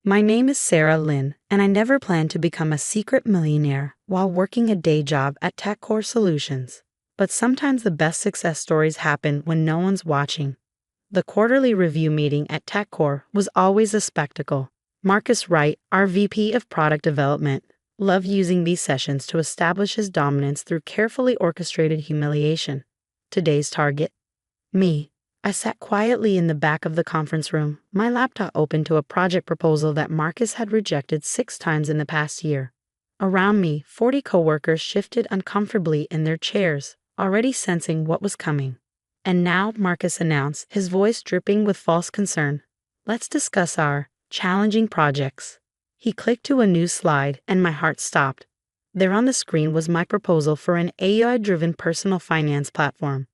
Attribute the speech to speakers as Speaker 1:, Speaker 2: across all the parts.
Speaker 1: My name is Sarah Lynn, and I never planned to become a secret millionaire while working a day job at TechCore Solutions. But sometimes the best success stories happen when no one's watching. The quarterly review meeting at TechCore was always a spectacle. Marcus Wright, our VP of Product Development, loved using these sessions to establish his dominance through carefully orchestrated humiliation. Today's target? Me. I sat quietly in the back of the conference room, my laptop open to a project proposal that Marcus had rejected 6 times in the past year. Around me, 40 coworkers shifted uncomfortably in their chairs, already sensing what was coming. And now Marcus announced, his voice dripping with false concern. Let's discuss our challenging projects. He clicked to a new slide, and my heart stopped. There on the screen was my proposal for an AI-driven personal finance platform.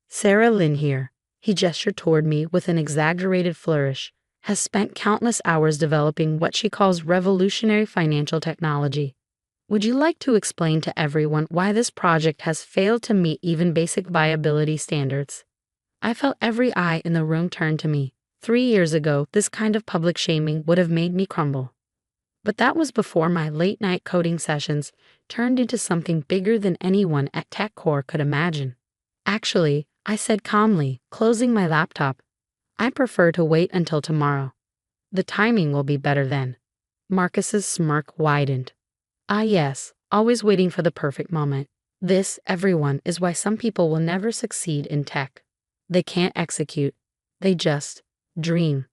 Speaker 1: Sarah Lynn here. He gestured toward me with an exaggerated flourish, has spent countless hours developing what she calls revolutionary financial technology. Would you like to explain to everyone why this project has failed to meet even basic viability standards? I felt every eye in the room turn to me. 3 years ago, this kind of public shaming would have made me crumble. But that was before my late-night coding sessions turned into something bigger than anyone at TechCore could imagine. Actually, I said calmly, closing my laptop, I prefer to wait until tomorrow. The timing will be better then. Marcus's smirk widened. Ah yes, always waiting for the perfect moment. This, everyone, is why some people will never succeed in tech. They can't execute. They just dream.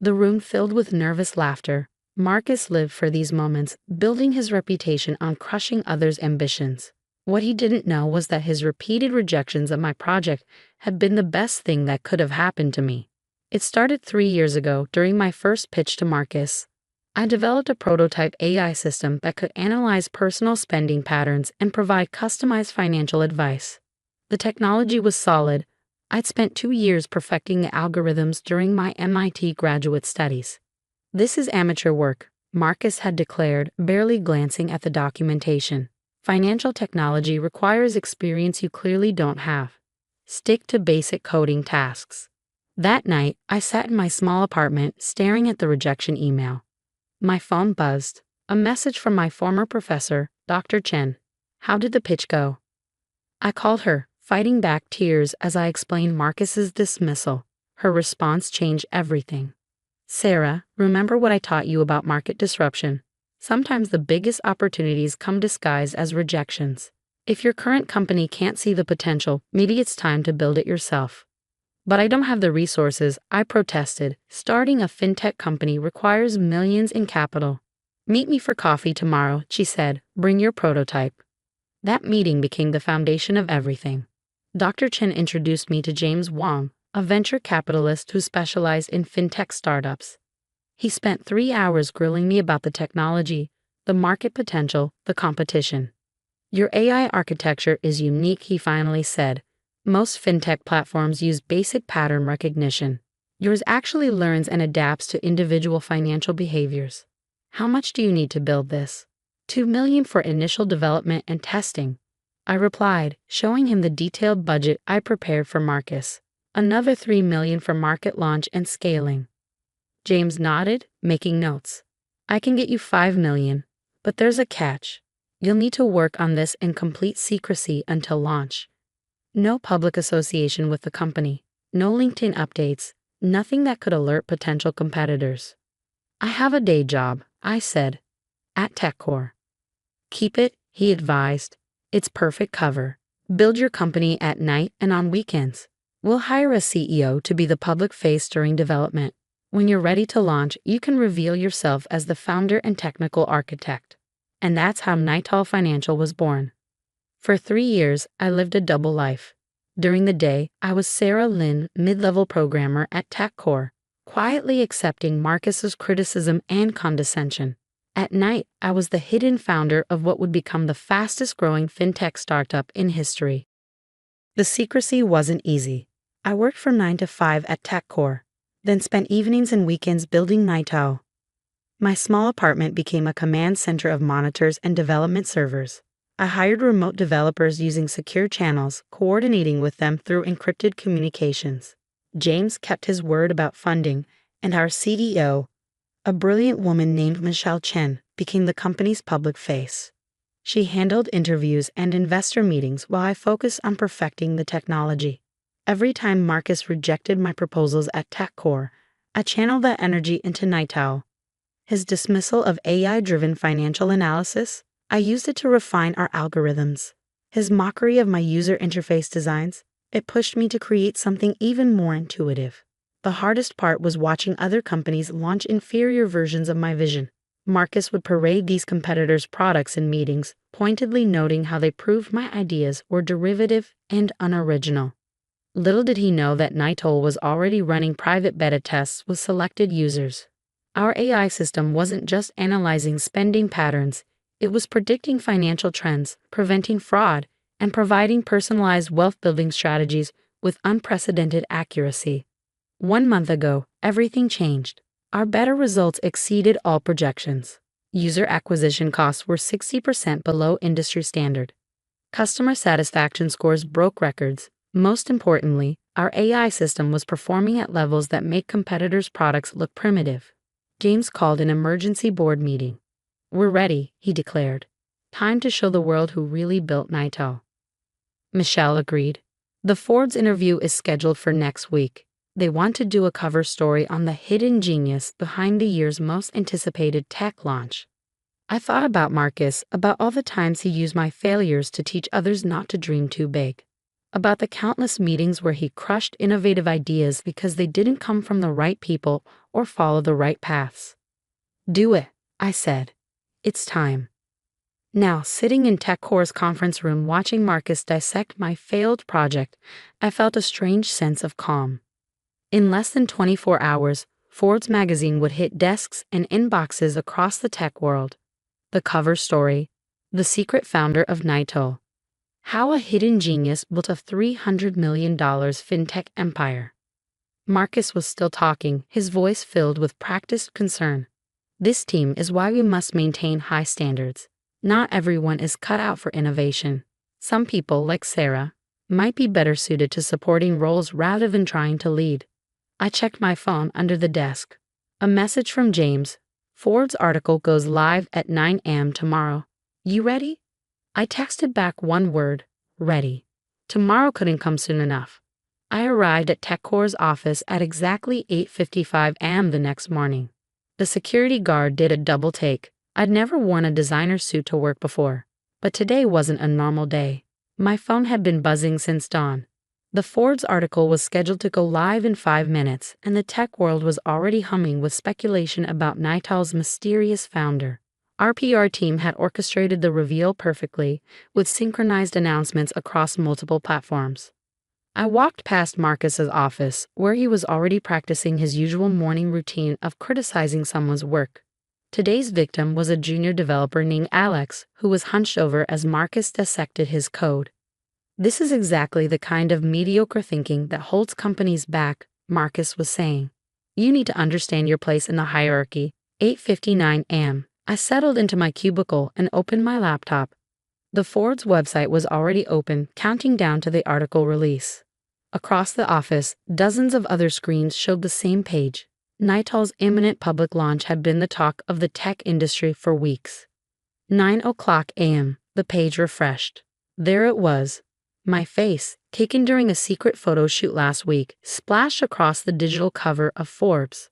Speaker 1: The room filled with nervous laughter. Marcus lived for these moments, building his reputation on crushing others' ambitions. What he didn't know was that his repeated rejections of my project had been the best thing that could have happened to me. It started 3 years ago during my first pitch to Marcus. I developed a prototype AI system that could analyze personal spending patterns and provide customized financial advice. The technology was solid. I'd spent 2 years perfecting the algorithms during my MIT graduate studies. This is amateur work, Marcus had declared, barely glancing at the documentation. Financial technology requires experience you clearly don't have. Stick to basic coding tasks. That night, I sat in my small apartment staring at the rejection email. My phone buzzed. A message from my former professor, Dr. Chen. How did the pitch go? I called her, fighting back tears as I explained Marcus's dismissal. Her response changed everything. Sarah, remember what I taught you about market disruption? Sometimes the biggest opportunities come disguised as rejections. If your current company can't see the potential, maybe it's time to build it yourself. But I don't have the resources, I protested. Starting a fintech company requires millions in capital. Meet me for coffee tomorrow, she said. Bring your prototype. That meeting became the foundation of everything. Dr. Chen introduced me to James Wang, a venture capitalist who specialized in fintech startups. He spent 3 hours grilling me about the technology, the market potential, the competition. Your AI architecture is unique, he finally said. Most fintech platforms use basic pattern recognition. Yours actually learns and adapts to individual financial behaviors. How much do you need to build this? $2 million for initial development and testing. I replied, showing him the detailed budget I prepared for Marcus. Another $3 million for market launch and scaling. James nodded, making notes. I can get you $5 million, but there's a catch. You'll need to work on this in complete secrecy until launch. No public association with the company, no LinkedIn updates, nothing that could alert potential competitors. I have a day job, I said, at TechCore. Keep it, he advised. It's perfect cover. Build your company at night and on weekends. We'll hire a CEO to be the public face during development. When you're ready to launch, you can reveal yourself as the founder and technical architect. And that's how Nighthall Financial was born. For 3 years, I lived a double life. During the day, I was Sarah Lynn, mid-level programmer at TechCore, quietly accepting Marcus's criticism and condescension. At night, I was the hidden founder of what would become the fastest-growing fintech startup in history. The secrecy wasn't easy. I worked from 9 to 5 at TechCore, then spent evenings and weekends building Nighthall. My small apartment became a command center of monitors and development servers. I hired remote developers using secure channels, coordinating with them through encrypted communications. James kept his word about funding, and our CDO, A brilliant woman named Michelle Chen became the company's public face. She handled interviews and investor meetings while I focused on perfecting the technology. Every time Marcus rejected my proposals at TechCore, I channeled that energy into Nightowl. His dismissal of AI-driven financial analysis, I used it to refine our algorithms. His mockery of my user interface designs, it pushed me to create something even more intuitive. The hardest part was watching other companies launch inferior versions of my vision. Marcus would parade these competitors' products in meetings, pointedly noting how they proved my ideas were derivative and unoriginal. Little did he know that Nightowl was already running private beta tests with selected users. Our AI system wasn't just analyzing spending patterns, it was predicting financial trends, preventing fraud, and providing personalized wealth-building strategies with unprecedented accuracy. 1 month ago, everything changed. Our beta results exceeded all projections. User acquisition costs were 60% below industry standard. Customer satisfaction scores broke records. Most importantly, our AI system was performing at levels that make competitors' products look primitive. James called an emergency board meeting. "We're ready," he declared. "Time to show the world who really built Nightowl." Michelle agreed. "The Forbes interview is scheduled for next week. They want to do a cover story on the hidden genius behind the year's most anticipated tech launch." I thought about Marcus, about all the times he used my failures to teach others not to dream too big. About the countless meetings where he crushed innovative ideas because they didn't come from the right people or follow the right paths. "Do it," I said. "It's time." Now, sitting in TechCore's conference room watching Marcus dissect my failed project, I felt a strange sense of calm. In less than 24 hours, Forbes magazine would hit desks and inboxes across the tech world. The cover story: the secret founder of Nightowl. How a hidden genius built a $300 million fintech empire. Marcus was still talking, his voice filled with practiced concern. "This team is why we must maintain high standards. Not everyone is cut out for innovation. Some people, like Sarah, might be better suited to supporting roles rather than trying to lead." I checked my phone under the desk. A message from James. "Forbes article goes live at 9 a.m. tomorrow. You ready?" I texted back one word: ready. Tomorrow couldn't come soon enough. I arrived at TechCore's office at exactly 8:55 a.m. the next morning. The security guard did a double take. I'd never worn a designer suit to work before. But today wasn't a normal day. My phone had been buzzing since dawn. The Forbes article was scheduled to go live in 5 minutes, and the tech world was already humming with speculation about Nightowl's mysterious founder. Our PR team had orchestrated the reveal perfectly, with synchronized announcements across multiple platforms. I walked past Marcus's office, where he was already practicing his usual morning routine of criticizing someone's work. Today's victim was a junior developer named Alex, who was hunched over as Marcus dissected his code. "This is exactly the kind of mediocre thinking that holds companies back," Marcus was saying. "You need to understand your place in the hierarchy." 8:59 a.m. I settled into my cubicle and opened my laptop. The Forbes website was already open, counting down to the article release. Across the office, dozens of other screens showed the same page. Nightowl's imminent public launch had been the talk of the tech industry for weeks. 9:00 a.m., the page refreshed. There it was. My face, taken during a secret photo shoot last week, splashed across the digital cover of Forbes.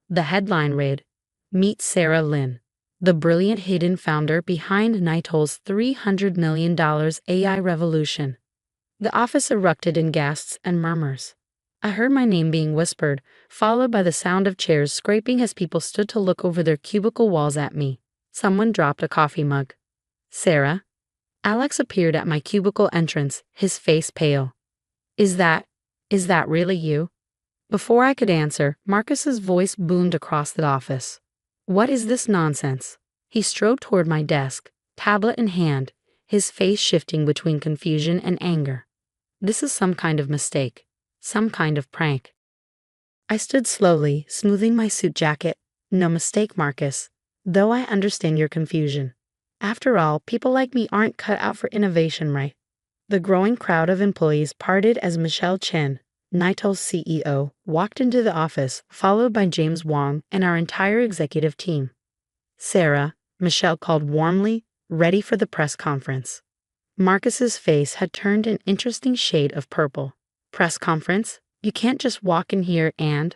Speaker 1: The headline read, "Meet Sarah Lin, the brilliant hidden founder behind Nightowl's $300 million AI revolution." The office erupted in gasps and murmurs. I heard my name being whispered, followed by the sound of chairs scraping as people stood to look over their cubicle walls at me. Someone dropped a coffee mug. "Sarah?" Alex appeared at my cubicle entrance, his face pale. Is that really you?" Before I could answer, Marcus's voice boomed across the office. "What is this nonsense?" He strode toward my desk, tablet in hand, his face shifting between confusion and anger. "This is some kind of mistake. Some kind of prank." I stood slowly, smoothing my suit jacket. "No mistake, Marcus. Though I understand your confusion. After all, people like me aren't cut out for innovation, right?" The growing crowd of employees parted as Michelle Chen, Nitol's CEO, walked into the office, followed by James Wong and our entire executive team. "Sarah," Michelle called warmly, ready for the press conference. Marcus's face had turned an interesting shade of purple. "Press conference? You can't just walk in here and—"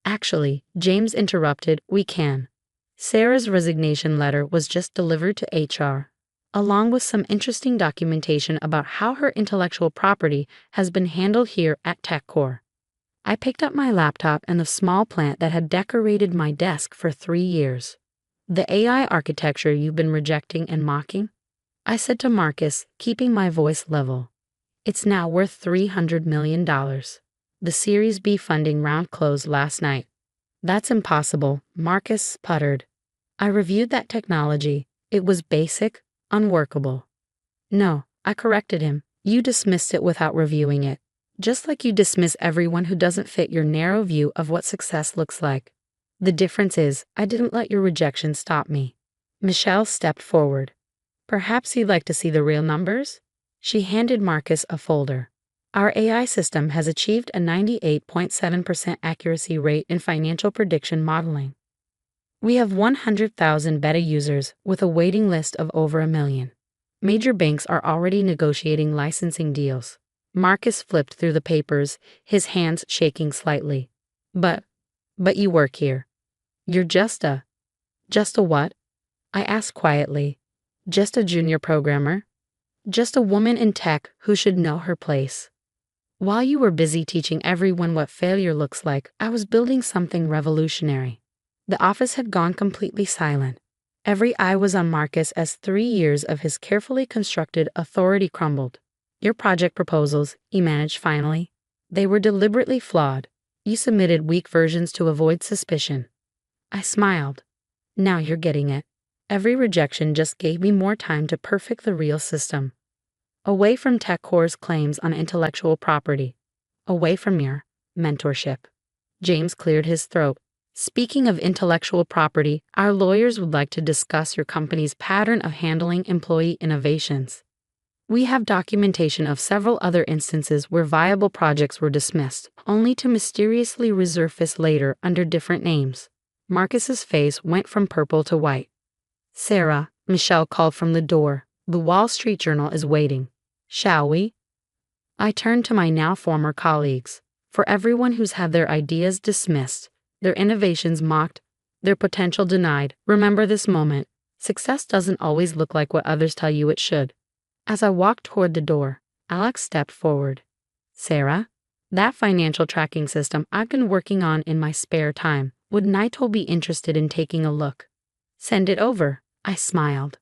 Speaker 1: "Actually," James interrupted, "we can." Sarah's resignation letter was just delivered to HR, along with some interesting documentation about how her intellectual property has been handled here at TechCore. I picked up my laptop and the small plant that had decorated my desk for 3 years. "The AI architecture you've been rejecting and mocking?" I said to Marcus, keeping my voice level. "It's now worth $300 million. The Series B funding round closed last night." "That's impossible," Marcus sputtered. "I reviewed that technology. It was basic, unworkable." "No," I corrected him. "You dismissed it without reviewing it. Just like you dismiss everyone who doesn't fit your narrow view of what success looks like. The difference is, I didn't let your rejection stop me." Michelle stepped forward. "Perhaps you'd like to see the real numbers?" She handed Marcus a folder. "Our AI system has achieved a 98.7% accuracy rate in financial prediction modeling. We have 100,000 beta users with a waiting list of over 1 million. Major banks are already negotiating licensing deals." Marcus flipped through the papers, his hands shaking slightly. But you work here. You're just a what?" I asked quietly. "Just a junior programmer? Just a woman in tech who should know her place. While you were busy teaching everyone what failure looks like, I was building something revolutionary." The office had gone completely silent. Every eye was on Marcus as 3 years of his carefully constructed authority crumbled. "Your project proposals," he managed finally. "They were deliberately flawed. You submitted weak versions to avoid suspicion." I smiled. "Now you're getting it. Every rejection just gave me more time to perfect the real system. Away from TechCore's claims on intellectual property. Away from your mentorship." James cleared his throat. "Speaking of intellectual property, our lawyers would like to discuss your company's pattern of handling employee innovations. We have documentation of several other instances where viable projects were dismissed, only to mysteriously resurface later under different names." Marcus's face went from purple to white. "Sarah," Michelle called from the door, "the Wall Street Journal is waiting. Shall we?" I turned to my now former colleagues. "For everyone who's had their ideas dismissed, their innovations mocked, their potential denied, remember this moment. Success doesn't always look like what others tell you it should." As I walked toward the door, Alex stepped forward. "Sarah, that financial tracking system I've been working on in my spare time, would Nitol be interested in taking a look?" "Send it over," I smiled.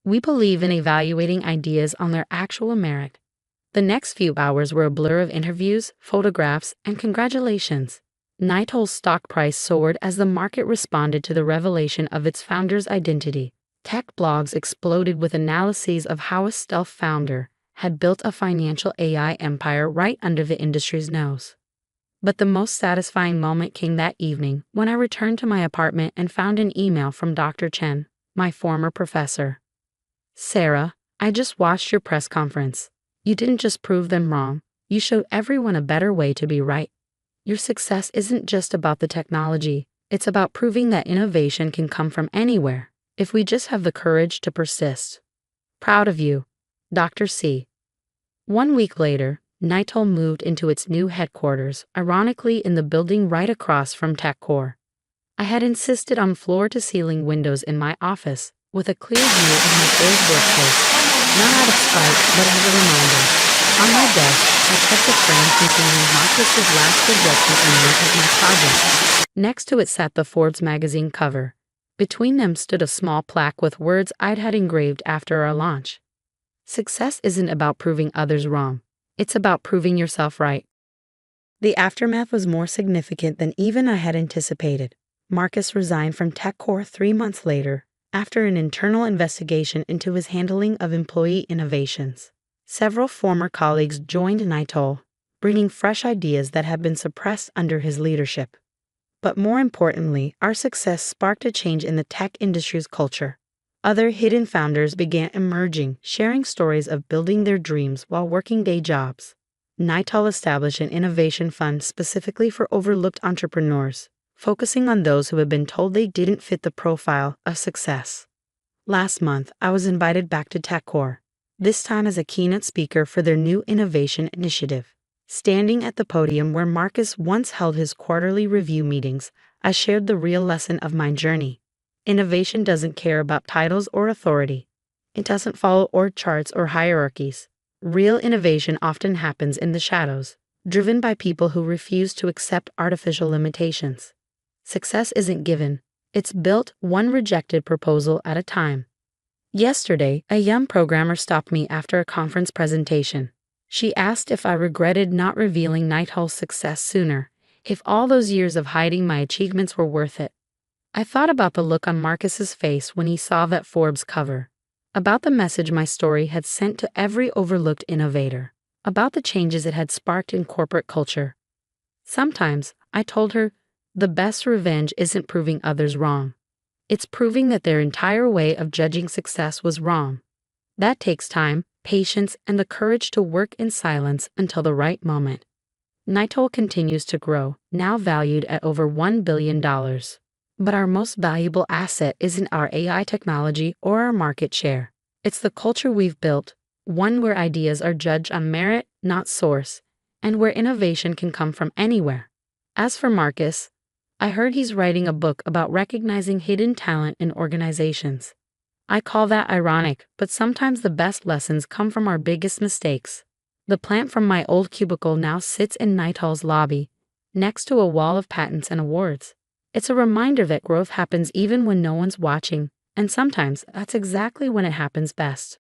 Speaker 1: We believe in evaluating ideas on their actual merit. The next few hours were a blur of interviews, photographs, and congratulations. Nitol's stock price soared as the market responded to the revelation of its founder's identity. Tech blogs exploded with analyses of how a stealth founder had built a financial AI empire right under the industry's nose. But the most satisfying moment came that evening when I returned to my apartment and found an email from Dr. Chen, my former professor. "Sarah, I just watched your press conference. You didn't just prove them wrong, you showed everyone a better way to be right. Your success isn't just about the technology, it's about proving that innovation can come from anywhere, if we just have the courage to persist. Proud of you, Dr. C." 1 week later, Nitol moved into its new headquarters, ironically in the building right across from TechCore. I had insisted on floor-to-ceiling windows in my office, with a clear view of my old workplace, not out of spite, but as a reminder. On my desk, I kept a frame containing Marcus's last rejection email of my project. Next to it sat the Forbes magazine cover. Between them stood a small plaque with words I'd had engraved after our launch. "Success isn't about proving others wrong. It's about proving yourself right." The aftermath was more significant than even I had anticipated. Marcus resigned from TechCore 3 months later, after an internal investigation into his handling of employee innovations. Several former colleagues joined Nitol, bringing fresh ideas that had been suppressed under his leadership. But more importantly, our success sparked a change in the tech industry's culture. Other hidden founders began emerging, sharing stories of building their dreams while working day jobs. Nighthall established an innovation fund specifically for overlooked entrepreneurs, focusing on those who have been told they didn't fit the profile of success. Last month, I was invited back to TechCore, this time as a keynote speaker for their new innovation initiative. Standing at the podium where Marcus once held his quarterly review meetings, I shared the real lesson of my journey. Innovation doesn't care about titles or authority. It doesn't follow org charts or hierarchies. Real innovation often happens in the shadows, driven by people who refuse to accept artificial limitations. Success isn't given, it's built one rejected proposal at a time. Yesterday, a young programmer stopped me after a conference presentation. She asked if I regretted not revealing Nighthall's success sooner, if all those years of hiding my achievements were worth it. I thought about the look on Marcus's face when he saw that Forbes cover, about the message my story had sent to every overlooked innovator, about the changes it had sparked in corporate culture. Sometimes, I told her, the best revenge isn't proving others wrong. It's proving that their entire way of judging success was wrong. That takes time, patience, and the courage to work in silence until the right moment. Nighthall continues to grow, now valued at over $1 billion. But our most valuable asset isn't our AI technology or our market share. It's the culture we've built, one where ideas are judged on merit, not source, and where innovation can come from anywhere. As for Marcus, I heard he's writing a book about recognizing hidden talent in organizations. I call that ironic, but sometimes the best lessons come from our biggest mistakes. The plant from my old cubicle now sits in Nighthall's lobby, next to a wall of patents and awards. It's a reminder that growth happens even when no one's watching, and sometimes that's exactly when it happens best.